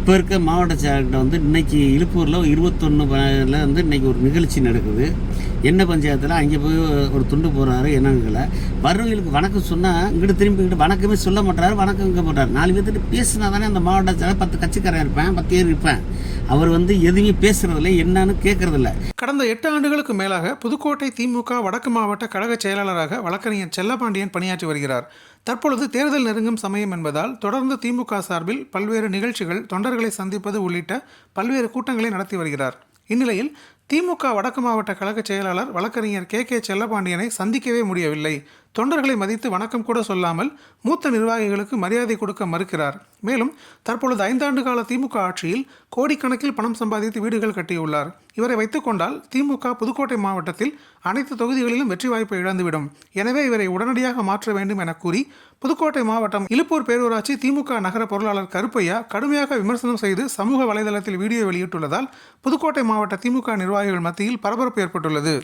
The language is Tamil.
இப்போ இருக்க மாவட்ட செயலாளர்கிட்ட வந்து இன்னைக்கு இலுப்பூரில் 21 வந்து இன்னைக்கு ஒரு நிகழ்ச்சி நடக்குது. என்ன பஞ்சாயத்தில் அங்கே போய் ஒரு துண்டு போடுறாரு என்னங்கல வர்றவங்களுக்கு வணக்கம் சொன்னால் இங்கிட்டு திரும்பிக்கிட்டு வணக்கமே சொல்ல மாட்டாரு, வணக்கம் இங்கே போட்டார். 4 பேர்த்துட்டு பேசினா தானே அந்த மாவட்ட செயலாளர் 10 கட்சிக்காரன் இருப்பேன், 10 பேர் இருப்பேன். அவர் வந்து எதுவுமே பேசுறதில்ல, என்னன்னு கேட்கறதில்ல. கடந்த 8 ஆண்டுகளுக்கு மேலாக புதுக்கோட்டை திமுக வடக்கு மாவட்ட கழக செயலாளராக வழக்கறிஞர் செல்லப்பாண்டியன் பணியாற்றி வருகிறார். தற்பொழுது தேர்தல் நெருங்கும் சமயம் என்பதால் தொடர்ந்து திமுக சார்பில் பல்வேறு நிகழ்ச்சிகள், தொண்டர்களை சந்திப்பது உள்ளிட்ட பல்வேறு கூட்டங்களை நடத்தி வருகிறார். இந்நிலையில் திமுக வடக்கு மாவட்ட கழக செயலாளர் வழக்கறிஞர் கே செல்லப்பாண்டியனை சந்திக்கவே முடியவில்லை. தொண்டர்களை மதித்து வணக்கம் கூட சொல்லாமல் மூத்த நிர்வாகிகளுக்கு மரியாதை கொடுக்க மறுக்கிறார். மேலும் தற்பொழுது 5 ஆண்டு கால திமுக ஆட்சியில் கோடிக்கணக்கில் பணம் சம்பாதித்து வீடுகள் கட்டியுள்ளார். இவரை வைத்துக்கொண்டால் திமுக புதுக்கோட்டை மாவட்டத்தில் அனைத்து தொகுதிகளிலும் வெற்றி வாய்ப்பை இழந்துவிடும். எனவே இவரை உடனடியாக மாற்ற வேண்டும் என கூறி புதுக்கோட்டை மாவட்டம் இலுப்பூர் பேரூராட்சி திமுக நகர பொருளாளர் கருப்பையா கடுமையாக விமர்சனம் செய்து சமூக வலைதளத்தில் வீடியோ வெளியிட்டுள்ளதால் புதுக்கோட்டை மாவட்ட திமுக நிர்வாகிகள் மத்தியில் பரபரப்பு ஏற்பட்டுள்ளது.